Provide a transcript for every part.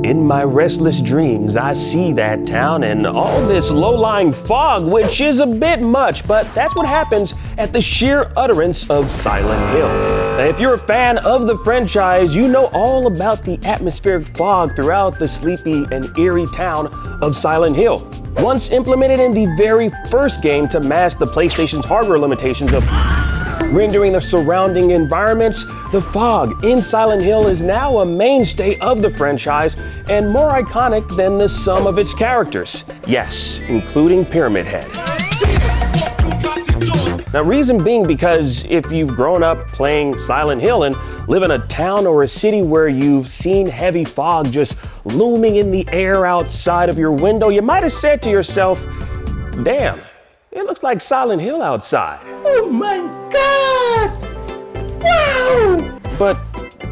In my restless dreams, I see that town and all this low-lying fog, which is a bit much, but that's what happens at the sheer utterance of Silent Hill. Now, if you're a fan of the franchise, you know all about the atmospheric fog throughout the sleepy and eerie town of Silent Hill. Once implemented in the very first game to mask the PlayStation's hardware limitations of rendering the surrounding environments, the fog in Silent Hill is now a mainstay of the franchise and more iconic than the sum of its characters. Yes, including Pyramid Head. Now, reason being because if you've grown up playing Silent Hill and live in a town or a city where you've seen heavy fog just looming in the air outside of your window, you might have said to yourself, damn, it looks like Silent Hill outside. Oh my God! Wow! But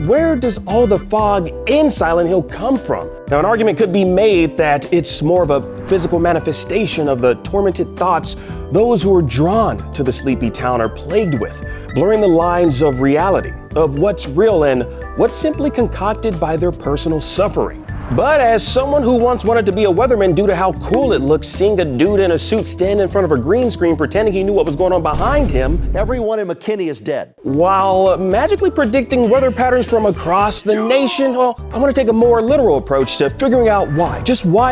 where does all the fog in Silent Hill come from? Now, an argument could be made that it's more of a physical manifestation of the tormented thoughts those who are drawn to the sleepy town are plagued with, blurring the lines of reality, of what's real and what's simply concocted by their personal suffering. But as someone who once wanted to be a weatherman due to how cool it looks seeing a dude in a suit stand in front of a green screen pretending he knew what was going on behind him, Everyone in McKinney is dead. while magically predicting weather patterns from across the nation, well, I want to take a more literal approach to figuring out why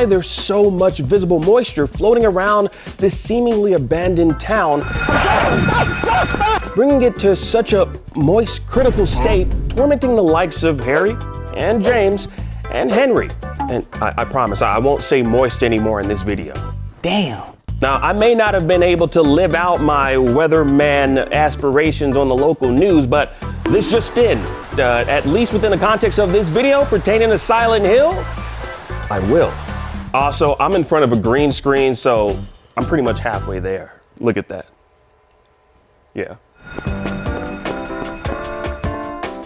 there's so much visible moisture floating around this seemingly abandoned town, bringing it to such a moist, critical state, tormenting the likes of Harry and James and Henry. And I promise I won't say moist anymore in this video. Damn. Now, I may not have been able to live out my weatherman aspirations on the local news, but this just in, at least within the context of this video pertaining to Silent Hill, I will. Also, I'm in front of a green screen, so I'm pretty much halfway there. Look at that. Yeah.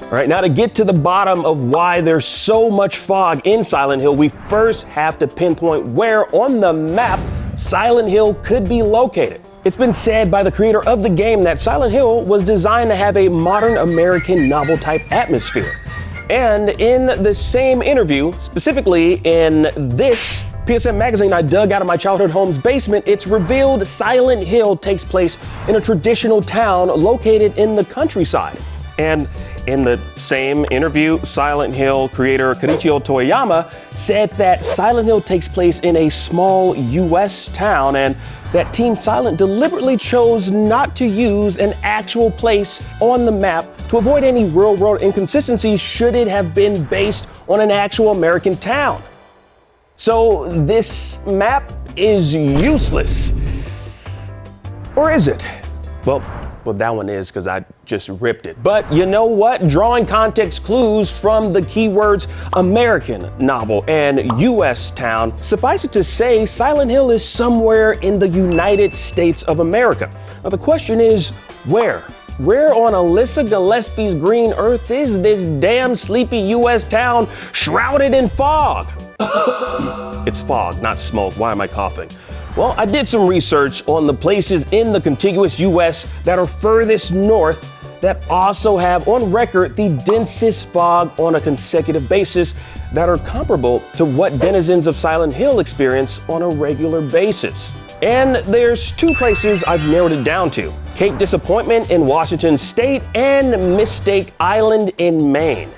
All right, now to get to the bottom of why there's so much fog in Silent Hill, we first have to pinpoint where on the map Silent Hill could be located. It's been said by the creator of the game that Silent Hill was designed to have a modern American novel-type atmosphere. And in the same interview, specifically in this PSM magazine I dug out of my childhood home's basement, it's revealed Silent Hill takes place in a traditional town located in the countryside. And in the same interview, Silent Hill creator Kenichiro Toyama said that Silent Hill takes place in a small US town and that Team Silent deliberately chose not to use an actual place on the map to avoid any real-world inconsistencies should it have been based on an actual American town. So this map is useless. Or is it? Well, that one is because I just ripped it. But you know what? Drawing context clues from the keywords American novel and US town, suffice it to say, Silent Hill is somewhere in the United States of America. Now the question is, where? Where on Alyssa Gillespie's green earth is this damn sleepy US town shrouded in fog? It's fog, not smoke. Why am I coughing? Well, I did some research on the places in the contiguous US that are furthest north that also have on record the densest fog on a consecutive basis that are comparable to what denizens of Silent Hill experience on a regular basis. And there's two places I've narrowed it down to: Cape Disappointment in Washington State and Mistake Island in Maine.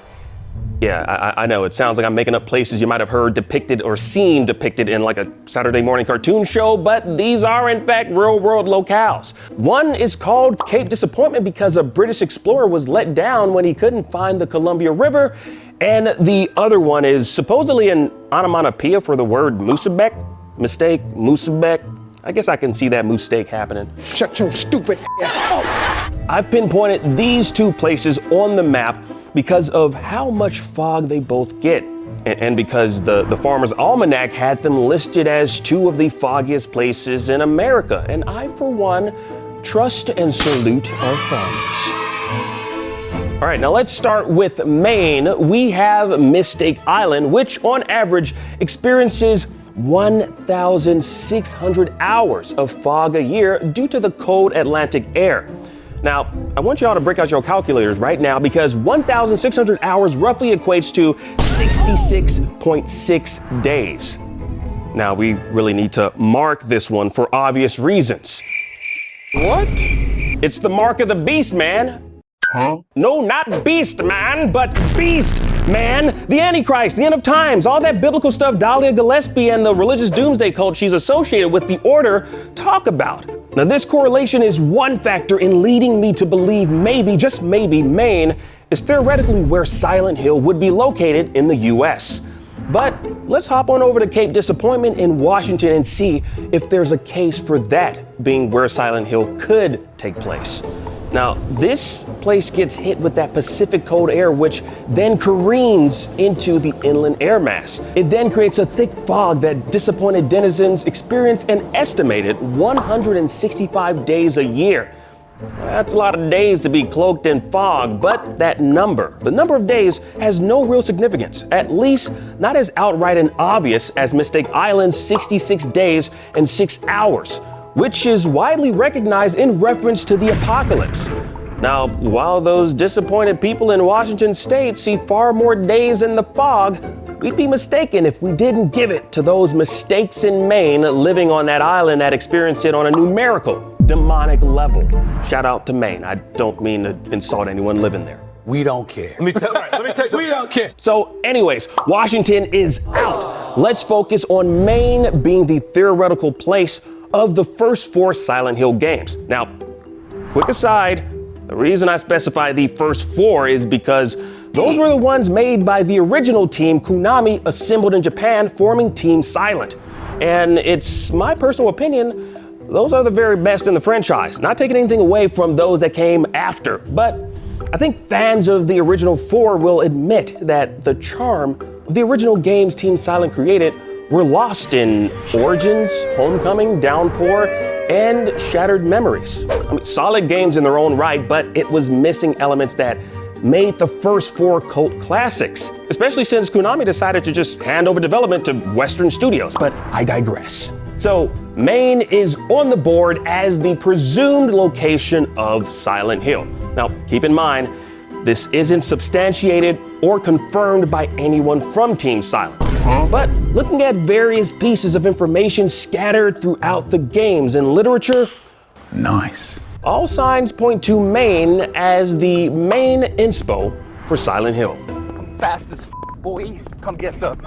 Yeah, I know it sounds like I'm making up places you might have heard depicted or seen depicted in like a Saturday morning cartoon show, but these are in fact real world locales. One is called Cape Disappointment because a British explorer was let down when he couldn't find the Columbia River, and the other one is supposedly an onomatopoeia for the word Moosebek. Mistake, Moosebek. I guess I can see that mistake happening. Shut your stupid ass. I've pinpointed these two places on the map because of how much fog they both get, and because the Farmer's Almanac had them listed as two of the foggiest places in America. And I, for one, trust and salute our farmers. All right, now let's start with Maine. We have Mistake Island, which on average experiences 1,600 hours of fog a year due to the cold Atlantic air. Now, I want y'all to break out your calculators right now because 1,600 hours roughly equates to 66.6 days. Now, we really need to mark this one for obvious reasons. What? It's the mark of the beast, man. Huh? No, not beast, man, but beast, man. The Antichrist, the end of times, all that biblical stuff Dahlia Gillespie and the religious doomsday cult she's associated with the order talk about. Now, this correlation is one factor in leading me to believe maybe, just maybe, Maine is theoretically where Silent Hill would be located in the U.S. But let's hop on over to Cape Disappointment in Washington and see if there's a case for that being where Silent Hill could take place. Now, this place gets hit with that Pacific cold air, which then careens into the inland air mass. It then creates a thick fog that disappointed denizens experience an estimated 165 days a year. That's a lot of days to be cloaked in fog, but that number, the number of days, has no real significance, at least not as outright and obvious as Mistake Island's 66 days and 6 hours, which is widely recognized in reference to the apocalypse. Now, while those disappointed people in Washington state see far more days in the fog, we'd be mistaken if we didn't give it to those mistakes in Maine living on that island that experienced it on a numerical, demonic level. Shout out to Maine. I don't mean to insult anyone living there. We don't care. Let me tell you something. We don't care. So anyways, Washington is out. Let's focus on Maine being the theoretical place of the first 4 Silent Hill games. Now, quick aside, the reason I specify the first 4 is because those were the ones made by the original team Konami assembled in Japan, forming Team Silent. And it's my personal opinion, those are the very best in the franchise. Not taking anything away from those that came after, but I think fans of the original 4 will admit that the charm of the original games Team Silent created were lost in Origins, Homecoming, Downpour, and Shattered Memories. I mean, solid games in their own right, but it was missing elements that made the first 4 cult classics, especially since Konami decided to just hand over development to Western studios, but I digress. So, Maine is on the board as the presumed location of Silent Hill. Now, keep in mind, this isn't substantiated or confirmed by anyone from Team Silent. But looking at various pieces of information scattered throughout the games and literature, Nice. all signs point to Maine as the main inspo for Silent Hill. Fastest boy, come get some.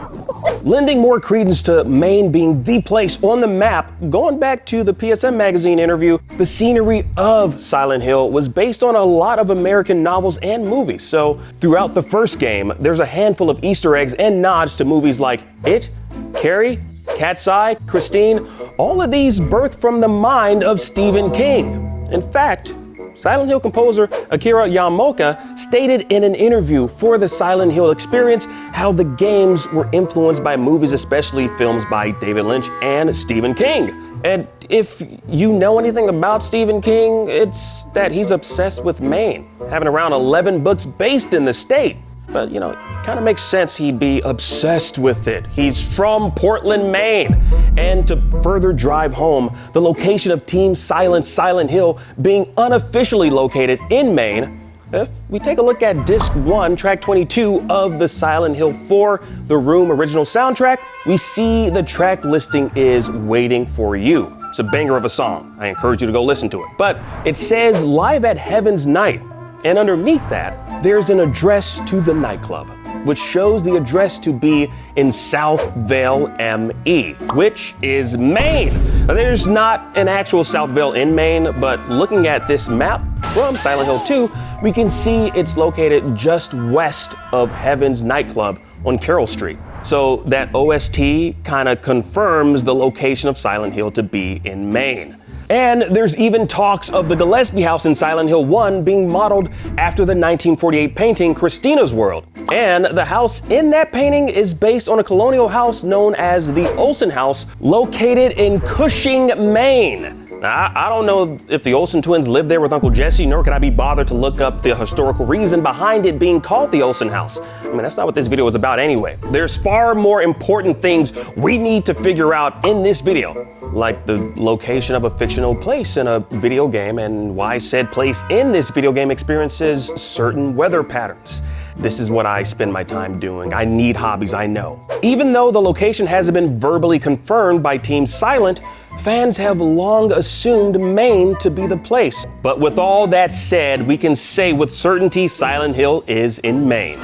Lending more credence to Maine being the place on the map, going back to the PSM magazine interview, the scenery of Silent Hill was based on a lot of American novels and movies. So throughout the first game, there's a handful of Easter eggs and nods to movies like It, Carrie, Cat's Eye, Christine, all of these birthed from the mind of Stephen King. In fact, Silent Hill composer Akira Yamaoka stated in an interview for the Silent Hill Experience how the games were influenced by movies, especially films by David Lynch and Stephen King. And if you know anything about Stephen King, it's that he's obsessed with Maine, having around 11 books based in the state. But, you know, it kind of makes sense he'd be obsessed with it. He's from Portland, Maine. And to further drive home the location of Team Silent Hill being unofficially located in Maine, if we take a look at Disc 1, Track 22 of the Silent Hill 4, The Room original soundtrack, we see the track listing is Waiting for You. It's a banger of a song. I encourage you to go listen to it. But it says Live at Heaven's Night. And underneath that, there's an address to the nightclub, which shows the address to be in South Vale, ME, which is Maine. Now, there's not an actual South Vale in Maine, but looking at this map from Silent Hill 2, we can see it's located just west of Heaven's nightclub on Carroll Street. So that OST kind of confirms the location of Silent Hill to be in Maine. And there's even talks of the Gillespie house in Silent Hill 1 being modeled after the 1948 painting Christina's World. And the house in that painting is based on a colonial house known as the Olsen House, located in Cushing, Maine. Now, I don't know if the Olsen twins lived there with Uncle Jesse, nor could I be bothered to look up the historical reason behind it being called the Olsen house. I mean, that's not what this video is about anyway. There's far more important things we need to figure out in this video, like the location of a fictional place in a video game and why said place in this video game experiences certain weather patterns. This is what I spend my time doing. I need hobbies, I know. Even though the location hasn't been verbally confirmed by Team Silent, fans have long assumed Maine to be the place. But with all that said, we can say with certainty Silent Hill is in Maine.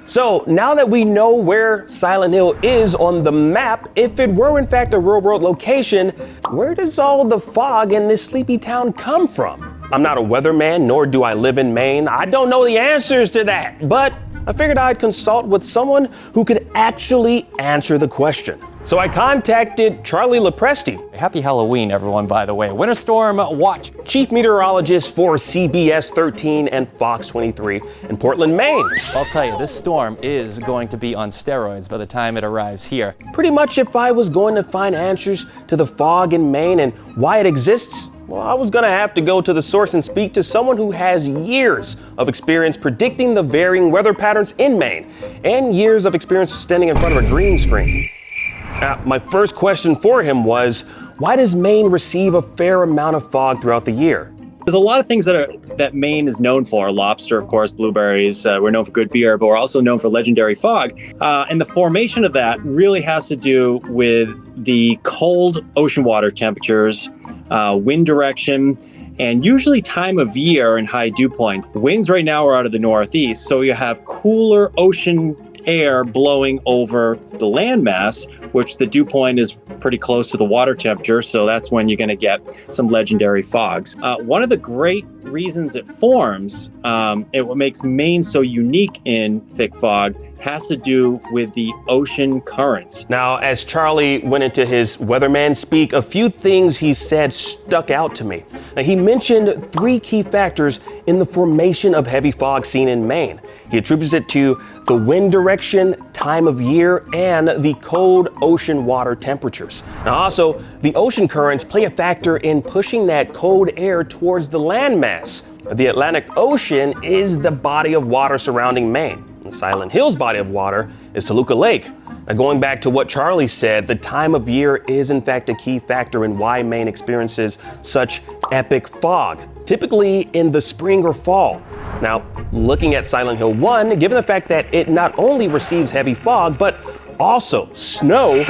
So now that we know where Silent Hill is on the map, if it were in fact a real world location, where does all the fog in this sleepy town come from? I'm not a weatherman, nor do I live in Maine. I don't know the answers to that, but I figured I'd consult with someone who could actually answer the question. So I contacted Charlie Lopresti. Happy Halloween, everyone, by the way. Winter Storm Watch. Chief meteorologist for CBS 13 and Fox 23 in Portland, Maine. I'll tell you, this storm is going to be on steroids by the time it arrives here. Pretty much if I was going to find answers to the fog in Maine and why it exists, well, I was gonna have to go to the source and speak to someone who has years of experience predicting the varying weather patterns in Maine and years of experience standing in front of a green screen. My first question for him was, why does Maine receive a fair amount of fog throughout the year? There's a lot of things that Maine is known for. Lobster, of course, blueberries. We're known for good beer, but we're also known for legendary fog. And the formation of that really has to do with the cold ocean water temperatures, wind direction, and usually time of year and high dew point. Winds right now are out of the northeast, so you have cooler ocean air blowing over the landmass, which the dew point is pretty close to the water temperature, so that's when you're going to get some legendary fogs. One of the great reasons it forms, what makes Maine so unique in thick fog, has to do with the ocean currents. Now, as Charlie went into his weatherman speak, a few things he said stuck out to me. Now, he mentioned three key factors in the formation of heavy fog seen in Maine. He attributes it to the wind direction, time of year, and the cold ocean water temperatures. Now, also, the ocean currents play a factor in pushing that cold air towards the landmass. The Atlantic Ocean is the body of water surrounding Maine. And Silent Hill's body of water is Toluca Lake. Now, going back to what Charlie said, the time of year is in fact a key factor in why Maine experiences such epic fog, typically in the spring or fall. Now, looking at Silent Hill 1, given the fact that it not only receives heavy fog, but also snow,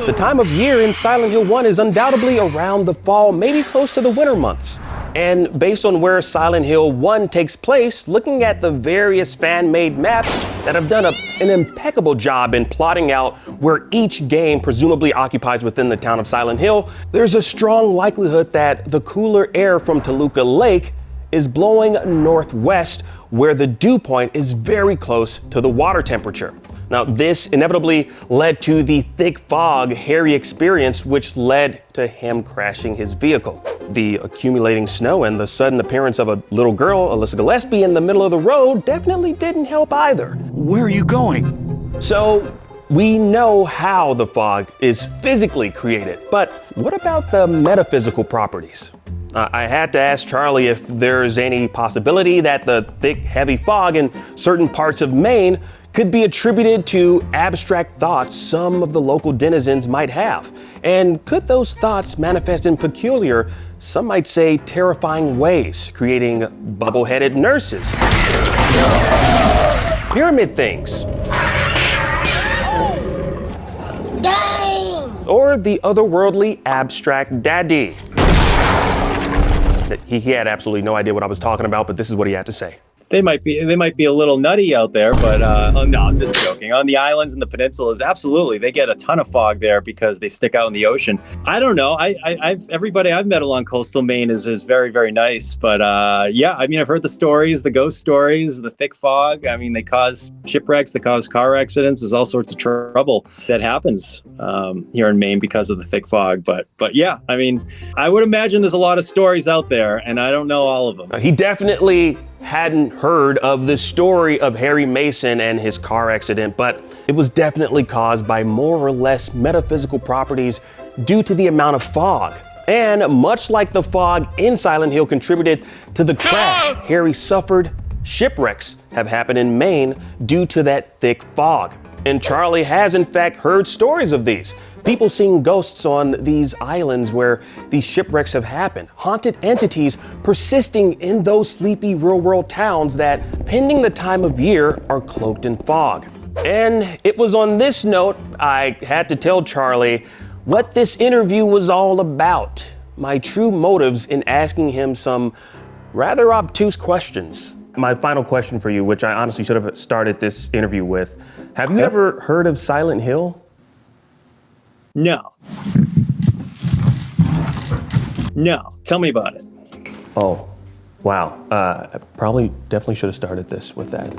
the time of year in Silent Hill 1 is undoubtedly around the fall, maybe close to the winter months. And based on where Silent Hill 1 takes place, looking at the various fan-made maps that have done an impeccable job in plotting out where each game presumably occupies within the town of Silent Hill, there's a strong likelihood that the cooler air from Toluca Lake is blowing northwest, where the dew point is very close to the water temperature. Now, this inevitably led to the thick fog Harry experienced, which led to him crashing his vehicle. The accumulating snow and the sudden appearance of a little girl, Alyssa Gillespie, in the middle of the road definitely didn't help either. Where are you going? So, we know how the fog is physically created, but what about the metaphysical properties? I had to ask Charlie if there's any possibility that the thick, heavy fog in certain parts of Maine could be attributed to abstract thoughts some of the local denizens might have. And could those thoughts manifest in peculiar, some might say terrifying ways, creating bubble-headed nurses, pyramid things, or the otherworldly abstract daddy? He had absolutely no idea what I was talking about, but this is what he had to say. They might be a little nutty out there, but no, I'm just joking. On the islands and the peninsulas, absolutely, they get a ton of fog there because they stick out in the ocean. I don't know. Everybody I've met along coastal Maine is very, very nice. But yeah, I mean, I've heard the stories, the ghost stories, the thick fog. I mean, they cause shipwrecks, they cause car accidents. There's all sorts of trouble that happens here in Maine because of the thick fog. But yeah, I mean, I would imagine there's a lot of stories out there, and I don't know all of them. He definitely hadn't heard of the story of Harry Mason and his car accident, but it was definitely caused by more or less metaphysical properties due to the amount of fog. And much like the fog in Silent Hill contributed to the crash Harry suffered, shipwrecks have happened in Maine due to that thick fog. And Charlie has in fact heard stories of these. People seeing ghosts on these islands where these shipwrecks have happened. Haunted entities persisting in those sleepy real-world towns that, pending the time of year, are cloaked in fog. And it was on this note I had to tell Charlie what this interview was all about. My true motives in asking him some rather obtuse questions. My final question for you, which I honestly should have started this interview with. Have you ever heard of Silent Hill? No. No. Tell me about it. Oh, wow. I definitely should have started this with that.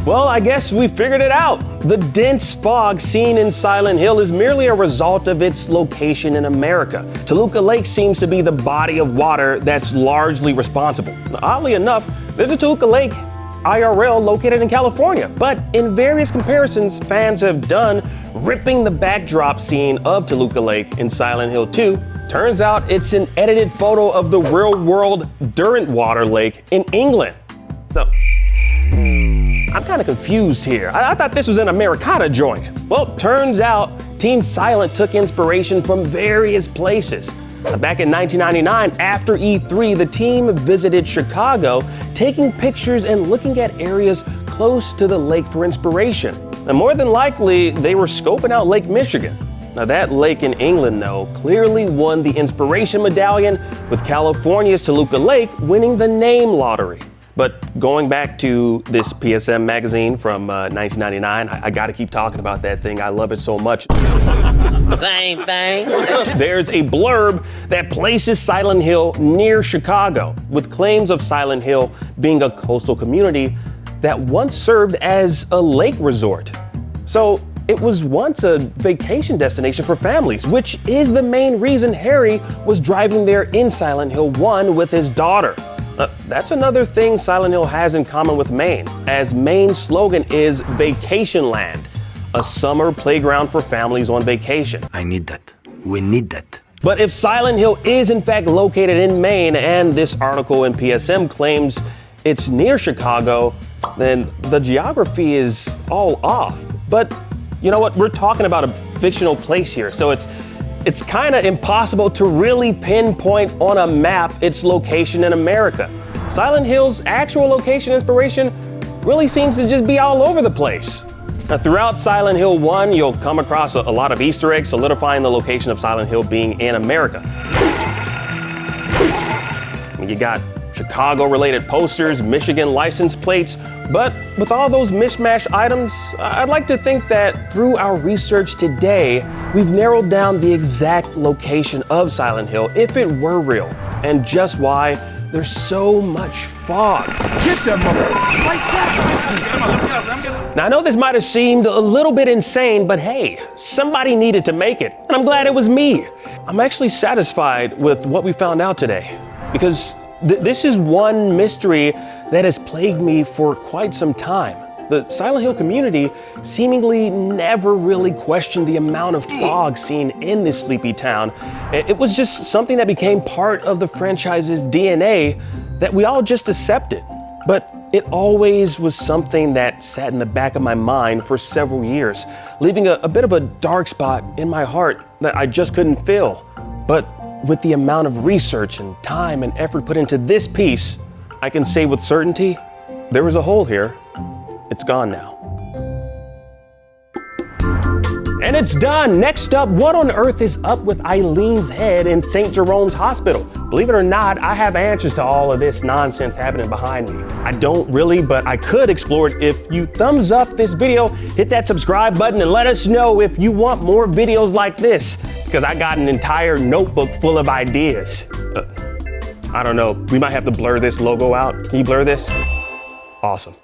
Well, I guess we figured it out. The dense fog seen in Silent Hill is merely a result of its location in America. Toluca Lake seems to be the body of water that's largely responsible. Oddly enough, there's a Toluca Lake IRL located in California, but in various comparisons fans have done ripping the backdrop scene of Toluca Lake in Silent Hill 2, turns out it's an edited photo of the real-world Derwentwater Lake in England. So, I'm kind of confused here. I thought this was an Americana joint. Well, turns out Team Silent took inspiration from various places. Back in 1999, after E3, the team visited Chicago, taking pictures and looking at areas close to the lake for inspiration. And more than likely, they were scoping out Lake Michigan. Now, that lake in England, though, clearly won the inspiration medallion, with California's Toluca Lake winning the name lottery. But going back to this PSM magazine from 1999, I gotta keep talking about that thing. I love it so much. Same thing. There's a blurb that places Silent Hill near Chicago, with claims of Silent Hill being a coastal community that once served as a lake resort. So it was once a vacation destination for families, which is the main reason Harry was driving there in Silent Hill 1 with his daughter. That's another thing Silent Hill has in common with Maine, as Maine's slogan is Vacation Land, a summer playground for families on vacation. I need that. We need that. But if Silent Hill is in fact located in Maine, and this article in PSM claims it's near Chicago, then the geography is all off. But you know what? We're talking about a fictional place here, so it's kind of impossible to really pinpoint on a map its location in America. Silent Hill's actual location inspiration really seems to just be all over the place. Now, throughout Silent Hill 1, you'll come across a lot of Easter eggs solidifying the location of Silent Hill being in America. You got Chicago-related posters, Michigan license plates, but with all those mishmash items, I'd like to think that through our research today, we've narrowed down the exact location of Silent Hill if it were real, and just why there's so much fog. Get them like that! Now, I know this might have seemed a little bit insane, but hey, somebody needed to make it, and I'm glad it was me. I'm actually satisfied with what we found out today, because this is one mystery that has plagued me for quite some time. The Silent Hill community seemingly never really questioned the amount of fog seen in this sleepy town. It was just something that became part of the franchise's DNA that we all just accepted. But it always was something that sat in the back of my mind for several years, leaving a bit of a dark spot in my heart that I just couldn't fill. But with the amount of research and time and effort put into this piece, I can say with certainty, there was a hole here. It's gone now. And it's done. Next up, what on earth is up with Eileen's head in St. Jerome's Hospital? Believe it or not, I have answers to all of this nonsense happening behind me. I don't really, but I could explore it if you thumbs up this video, hit that subscribe button, and let us know if you want more videos like this, because I got an entire notebook full of ideas. I don't know, we might have to blur this logo out. Can you blur this? Awesome.